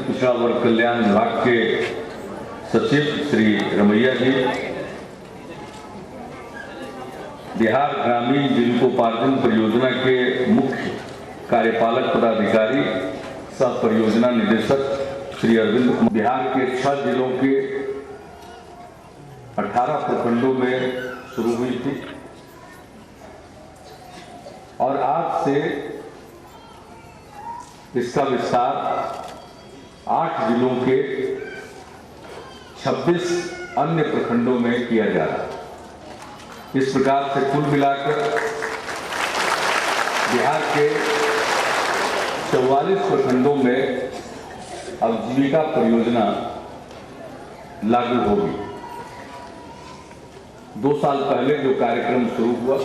पिछड़ा वर्ग कल्याण विभाग के सचिव श्री रमैया जी, बिहार ग्रामीण जीविकोपार्जन परियोजना के मुख्य कार्यपालक पदाधिकारी सह परियोजना निदेशक श्री अरविंद कुमार, बिहार के 6 जिलों के 18 प्रखंडों में शुरू हुई थी और आज से इसका विस्तार 8 जिलों के 26 अन्य प्रखंडों में किया जा रहा है। इस प्रकार से कुल मिलाकर बिहार के 44 प्रखंडों में अब जीविका परियोजना लागू होगी। 2 साल पहले जो कार्यक्रम शुरू हुआ,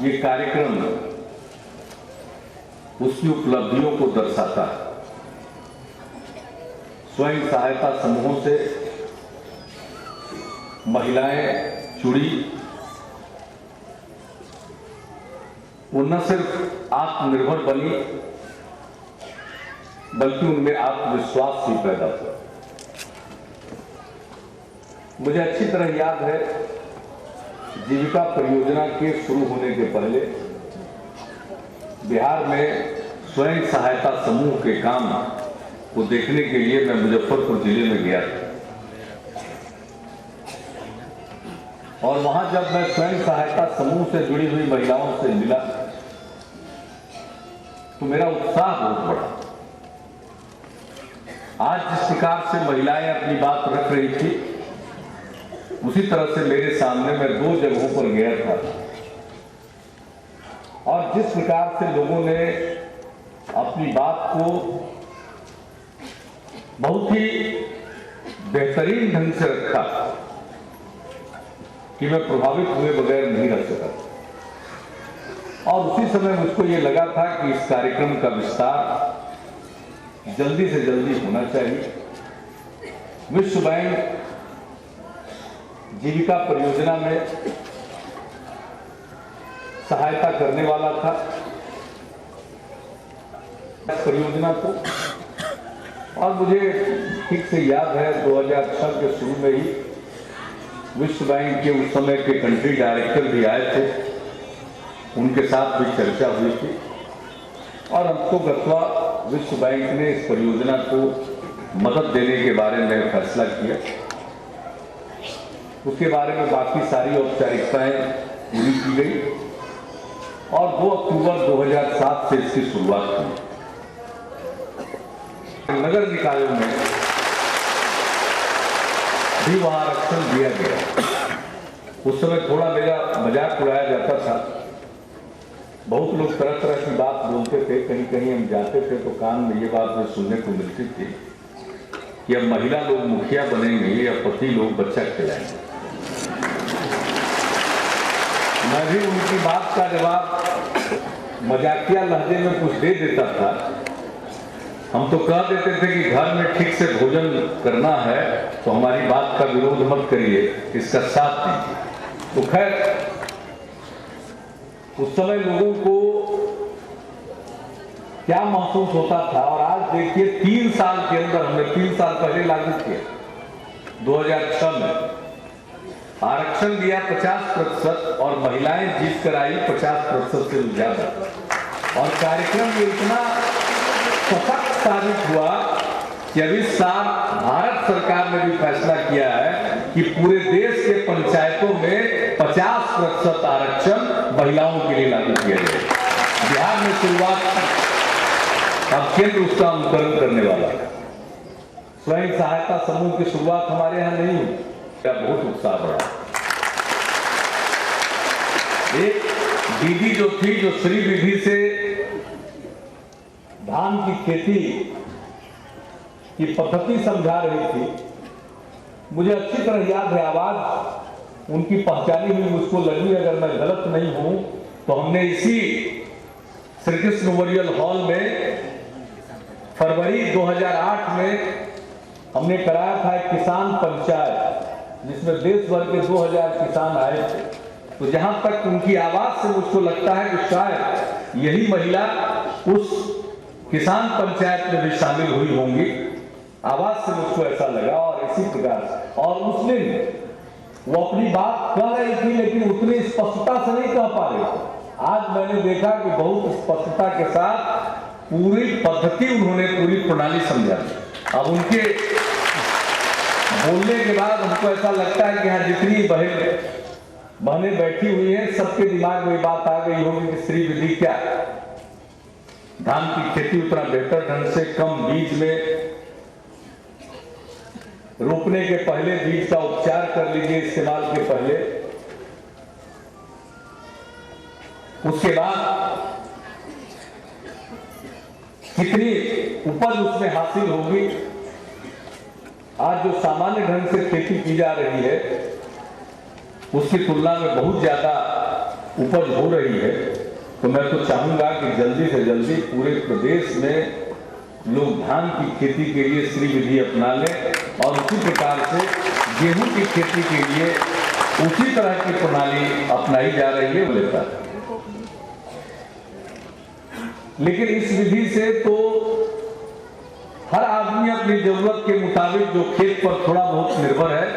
ये कार्यक्रम उसकी उपलब्धियों को दर्शाता है। स्वयं सहायता समूहों से महिलाएं जुड़ी, वो न सिर्फ आत्मनिर्भर बनी बल्कि उनमें आत्मविश्वास भी पैदा हुआ। मुझे अच्छी तरह याद है, जीविका परियोजना के शुरू होने के पहले बिहार में स्वयं सहायता समूह के काम को देखने के लिए मैं मुजफ्फरपुर जिले में गया था और वहां जब मैं स्वयं सहायता समूह से जुड़ी हुई महिलाओं से मिला तो मेरा उत्साह बहुत बढ़ा। आज जिस प्रकार से महिलाएं अपनी बात रख रही थी, उसी तरह से मेरे सामने मैं 2 जगहों पर गया था और जिस प्रकार से लोगों ने अपनी बात को बहुत ही बेहतरीन ढंग से रखा कि मैं प्रभावित हुए बगैर नहीं रह सका। और उसी समय मुझको ये लगा था कि इस कार्यक्रम का विस्तार जल्दी से जल्दी होना चाहिए। विश्व बैंक जीविका परियोजना में सहायता करने वाला था परियोजना को, और मुझे ठीक से याद है 2006 के शुरू में ही विश्व बैंक के उस समय के कंट्री डायरेक्टर भी आए थे, उनके साथ भी चर्चा हुई थी और हमको गत्वा विश्व बैंक ने इस परियोजना को मदद देने के बारे में फैसला किया। उसके बारे में बाकी सारी औपचारिकताएं पूरी की गई और 2 अक्टूबर 2007 से इसकी शुरुआत हुई। नगर निकायों में भी वहां आरक्षण दिया गया। उस समय थोड़ा मेरा मजाक उड़ाया जाता था, बहुत लोग तरह तरह की बात बोलते थे। कहीं कहीं हम जाते थे तो कान में ये बात भी सुनने को मिलती थी कि अब महिला लोग मुखिया बनेंगे या पति लोग बच्चा खिलाएंगे। मैं भी उनकी बात का जवाब मजाकिया लहजे में कुछ दे देता था। हम तो कह देते थे कि घर में ठीक से भोजन करना है तो हमारी बात का विरोध मत करिए, इसका साथ दीजिए। तो खैर, उस समय लोगों को क्या महसूस होता था और आज देखिए 3 साल के अंदर, हमने 3 साल पहले लागू किया 2006 में, आरक्षण दिया 50% और महिलाएं जीत कर आई 50% से ज्यादा। और कार्यक्रम ये इतना सशक्त साबित हुआ कि अभी साल भारत सरकार ने भी फैसला किया है कि पूरे देश के पंचायतों में 50% आरक्षण महिलाओं के लिए लागू किया जाए। बिहार में शुरुआत, अब केंद्र उसका अनुकरण करने वाला है। स्वयं सहायता समूह की शुरुआत हमारे यहाँ नहीं हुई, क्या बहुत उत्साह बढ़ा। एक दीदी जो थी, जो श्री विधि से धान की खेती की पद्धति समझा रही थी, मुझे अच्छी तरह याद है, आवाज उनकी पहचानी हुई मुझको लगी। अगर मैं गलत नहीं हूं तो हमने इसी श्री कृष्ण मेमोरियल हॉल में फरवरी 2008 में हमने कराया था एक किसान पंचायत, जिसमें देश भर के 2000 किसान आए थे। तो जहां तक उनकी आवाज से मुझको लगता है कि शायद यही महिला उस किसान पंचायत में भी शामिल हुई होंगी। आवाज से मुझको ऐसा लगा और इसी प्रकार से, और मुस्लिम वो अपनी बात कह रही थी लेकिन उतनी स्पष्टता से नहीं कह पा रही थी। आज मैंने देखा कि बहुत स्पष्टता के साथ पूरी पद्धति उन्होंने, पूरी प्रणाली समझा। अब उनके बोलने के बाद हमको ऐसा लगता है कि हाँ, जितनी बहनें बैठी हुई हैं सबके दिमाग में बात आ गई होगी कि श्री विधि क्या, धान की खेती उतना बेहतर ढंग से कम बीज में, रोपने के पहले बीज का उपचार कर लीजिए इस्तेमाल के पहले, उसके बाद कितनी उपज उसमें हासिल होगी। आज जो सामान्य ढंग से खेती की जा रही है उसकी तुलना में बहुत ज्यादा उपज हो रही है। तो मैं तो चाहूंगा कि जल्दी से जल्दी पूरे प्रदेश में लोग धान की खेती के लिए श्री विधि अपना लें और उसी प्रकार से गेहूं की खेती के लिए उसी तरह की प्रणाली अपनाई जा रही है लेता है। लेकिन इस विधि से तो हर आदमी अपनी जरूरत के मुताबिक जो खेत पर थोड़ा बहुत निर्भर है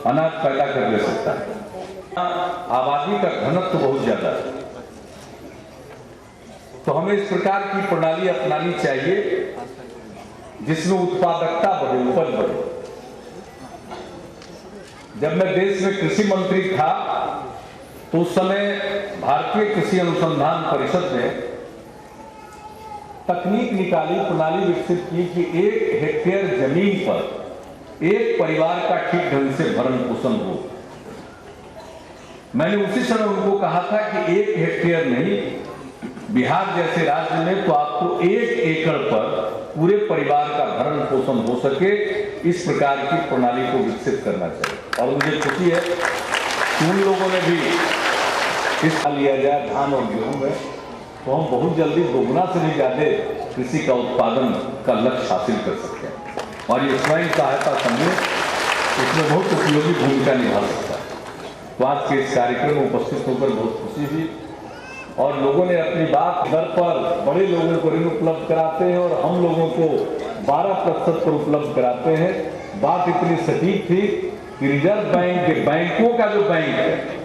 अनाज पैदा कर ले सकता है। आबादी का घनत्व तो बहुत ज्यादा है, तो हमें इस प्रकार की प्रणाली अपनानी चाहिए जिसमें उत्पादकता बढ़े, उपज बढ़े। जब मैं देश में कृषि मंत्री था तो उस समय भारतीय कृषि अनुसंधान परिषद ने तकनीक निकाली, प्रणाली विकसित की कि 1 हेक्टेयर जमीन पर एक परिवार का ठीक ढंग से भरण पोषण हो। मैंने उसी समय उनको कहा था कि 1 हेक्टेयर नहीं, बिहार जैसे राज्य में तो आपको 1 एकड़ पर पूरे परिवार का भरण पोषण हो सके, इस प्रकार की प्रणाली को विकसित करना चाहिए। और मुझे खुशी है कि उन लोगों ने भी हिस्सा लिया जाए धान और गेहूं में, तो हम बहुत जल्दी दोगुना से भी ज्यादा कृषि का उत्पादन का लक्ष्य हासिल कर सकते हैं। और ये स्वयं सहायता समूह इसमें बहुत उपयोगी भूमिका निभा सकता है। तो आज के इस कार्यक्रम में उपस्थित होकर बहुत खुशी हुई और लोगों ने अपनी बात दर पर बड़े लोगों को ऋण उपलब्ध कराते हैं और हम लोगों को 12% पर उपलब्ध कराते हैं। बात इतनी सटीक थी कि रिजर्व बैंक के, बैंकों का जो बैंक है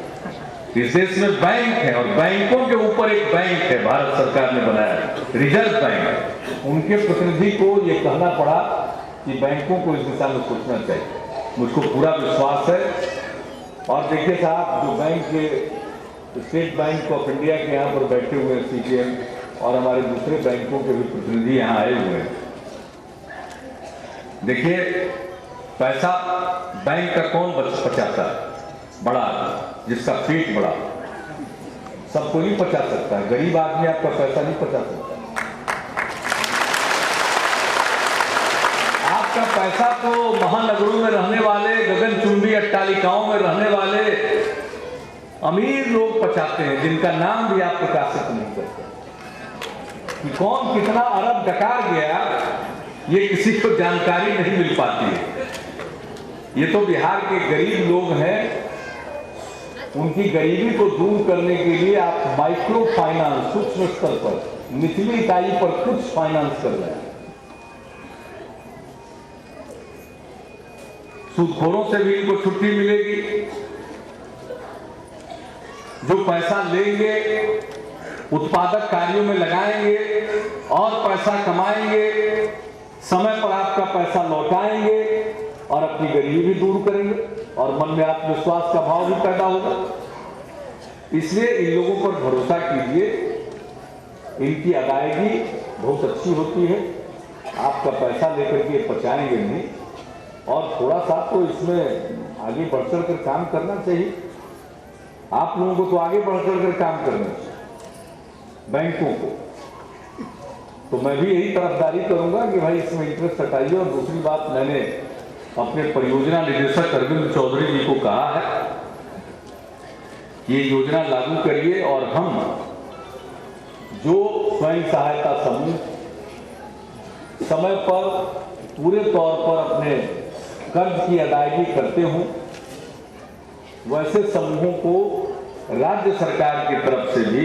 इस देश में बैंक है और बैंकों के ऊपर एक बैंक है भारत सरकार ने बनाया, रिजर्व बैंक। उनके प्रतिनिधि को ये कहना पड़ा कि बैंकों को इस दिशा में सोचना चाहिए। मुझको पूरा विश्वास है। और देखिए साहब, जो बैंक के स्टेट बैंक ऑफ इंडिया के यहाँ पर बैठे हुए हैं सीपीएम और हमारे दूसरे बैंकों के भी प्रतिनिधि यहाँ आए हुए हैं। देखिए, पैसा बैंक का कौन बचाता है? बड़ा जिसका पेट बड़ा, सबको नहीं पचा सकता। गरीब आदमी आपका पैसा नहीं पचा सकता। आपका पैसा तो महानगरों में रहने वाले, गगनचुंबी अट्टालिकाओं में रहने वाले अमीर लोग पचाते हैं, जिनका नाम भी आप प्रकाशित नहीं करते कि कौन कितना अरब डकार गया, ये किसी को जानकारी नहीं मिल पाती है। ये तो बिहार के गरीब लोग हैं, उनकी गरीबी को दूर करने के लिए आप माइक्रो फाइनेंस, सूक्ष्म स्तर पर, निचली इकाई पर कुछ फाइनेंस कर रहे हैं। सूदखोरों से भी इनको छुट्टी मिलेगी। जो पैसा लेंगे उत्पादक कार्यों में लगाएंगे और पैसा कमाएंगे, समय पर आपका पैसा लौटाएंगे और अपनी गरीबी भी दूर करेंगे और मन में आत्मविश्वास का भाव भी पैदा होगा। इसलिए इन लोगों पर भरोसा कीजिए, इनकी अदायगी बहुत अच्छी होती है। आपका पैसा लेकर के पचाएंगे नहीं और थोड़ा सा तो इसमें आगे बढ़ चढ़ कर काम करना चाहिए। आप लोगों को तो आगे बढ़ चढ़ कर काम करना चाहिए, बैंकों को। तो मैं भी यही तरफदारी करूंगा कि भाई इसमें इंटरेस्ट हटाइए। और दूसरी बात, मैंने अपने परियोजना निदेशक अरविंद चौधरी जी को कहा है, ये योजना लागू करिए और हम जो स्वयं सहायता समूह समय पर पूरे तौर पर अपने कर्ज की अदायगी करते हों, वैसे समूहों को राज्य सरकार की तरफ से भी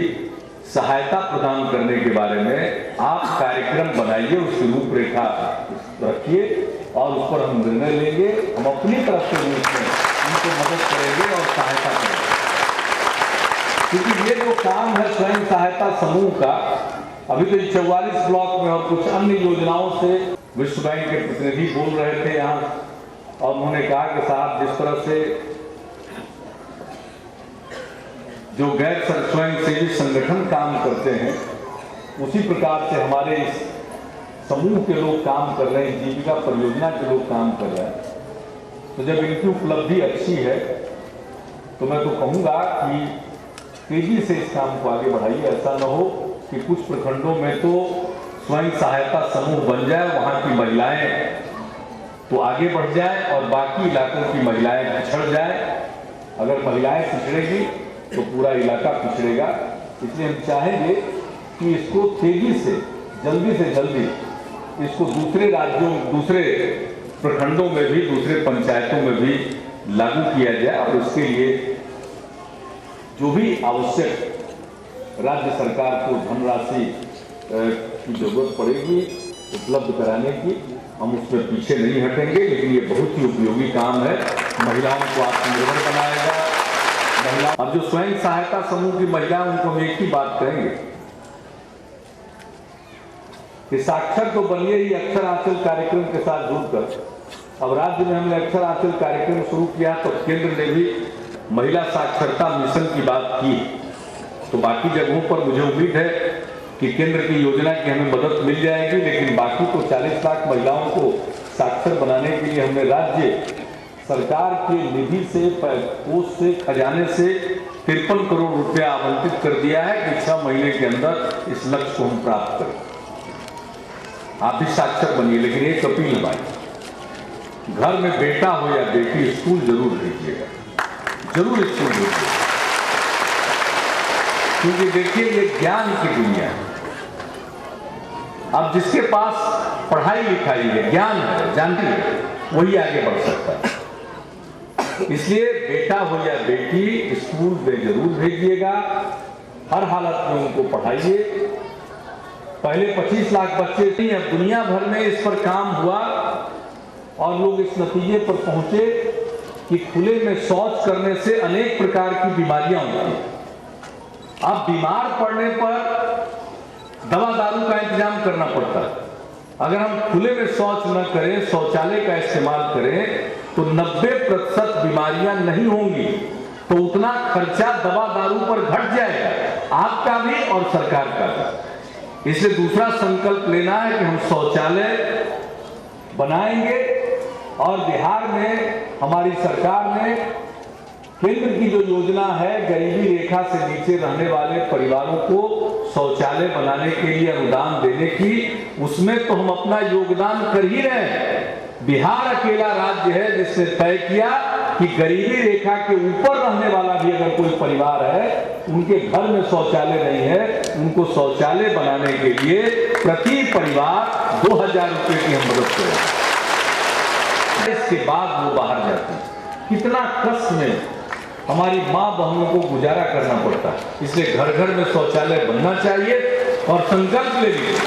सहायता प्रदान करने के बारे में आप कार्यक्रम बनाइए, उसकी रूपरेखा रखिए और उस पर हम निर्णय लेंगे। हम अपनी तरफ से उनको मदद करेंगे और सहायता करेंगे, क्योंकि ये जो काम है स्वयं सहायता समूह का, अभी तो 44 ब्लॉक में और कुछ अन्य योजनाओं से विश्व बैंक के प्रतिनिधि बोल रहे थे यहाँ, और उन्होंने कहा कि साहब जिस तरह से जो गैर स्वयं सेवी संगठन काम करते हैं, उसी प्रकार से हमारे इस समूह के लोग काम कर रहे हैं, जीविका परियोजना के लोग काम कर रहे हैं। तो जब इनकी उपलब्धि अच्छी है तो मैं तो कहूँगा कि तेजी से इस काम को आगे बढ़ाइए। ऐसा न हो कि कुछ प्रखंडों में तो स्वयं सहायता समूह बन जाए, वहाँ की महिलाएं तो आगे बढ़ जाए और बाकी इलाकों की महिलाएं पिछड़ जाए। अगर महिलाएं पिछड़ेगी तो पूरा इलाका पिछड़ेगा। इसलिए हम चाहेंगे कि इसको तेजी से जल्दी इसको दूसरे राज्यों, दूसरे प्रखंडों में भी, दूसरे पंचायतों में भी लागू किया जाए और उसके लिए जो भी आवश्यक राज्य सरकार को धनराशि की जरूरत पड़ेगी उपलब्ध कराने की, हम उसमें पीछे नहीं हटेंगे। लेकिन ये बहुत ही उपयोगी काम है, महिलाओं को आत्मनिर्भर बनाएगा। अब जो स्वयं सहायता समूह की महिला, उनको हम एक ही बात कहेंगे कि साक्षर तो बनिए ही अक्षर आंचल कार्यक्रम के साथ जुड़कर। अब राज्य में हमने अक्षर आंचल कार्यक्रम शुरू किया तो केंद्र ने भी महिला साक्षरता मिशन की बात की, तो बाकी जगहों पर मुझे उम्मीद है कि केंद्र की योजना की हमें मदद मिल जाएगी। लेकिन बाकी तो 40 लाख महिलाओं को साक्षर बनाने के लिए हमने राज्य सरकार के निधि से, कोष से, खजाने से 53 करोड़ रुपया आवंटित कर दिया है कि 6 महीने के अंदर इस लक्ष्य को हम प्राप्त करें। आप भी साक्षर बनिए, लेकिन एक अपील भाई, घर में बेटा हो या बेटी स्कूल जरूर भेजिएगा, जरूर स्कूल भेजिएगा, क्योंकि देखिए ये ज्ञान की दुनिया है। अब जिसके पास पढ़ाई लिखाई है, ज्ञान है, जानती है, वही आगे बढ़ सकता है। इसलिए बेटा हो या बेटी स्कूल में जरूर भेजिएगा, हर हालत में उनको पढ़ाइए। पहले 25 लाख बच्चे थे, अब दुनिया भर में इस पर काम हुआ और लोग इस नतीजे पर पहुंचे कि खुले में शौच करने से अनेक प्रकार की बीमारियां होती हैं। अब बीमार पड़ने पर दवा दारू का इंतजाम करना पड़ता है। अगर हम खुले में शौच न करें, शौचालय का इस्तेमाल करें, तो 90% बीमारियां नहीं होंगी। तो उतना खर्चा दवा दारू पर घट जाएगा, आपका भी और सरकार का भी। इसलिए दूसरा संकल्प लेना है कि हम शौचालय बनाएंगे और बिहार में हमारी सरकार ने केंद्र की जो योजना है गरीबी रेखा से नीचे रहने वाले परिवारों को शौचालय बनाने के लिए अनुदान देने की, उसमें तो हम अपना योगदान कर ही रहे हैं। बिहार अकेला राज्य है जिसने तय किया कि गरीबी रेखा के ऊपर रहने वाला भी अगर कोई परिवार है, उनके घर में शौचालय नहीं है, उनको शौचालय बनाने के लिए प्रति परिवार 2000 रुपए की हम मदद करें। इसके बाद वो बाहर जाते हैं। कितना कष्ट में हमारी माँ बहनों को गुजारा करना पड़ता है। इसलिए घर घर में शौचालय बनना चाहिए और संकल्प ले लीजिए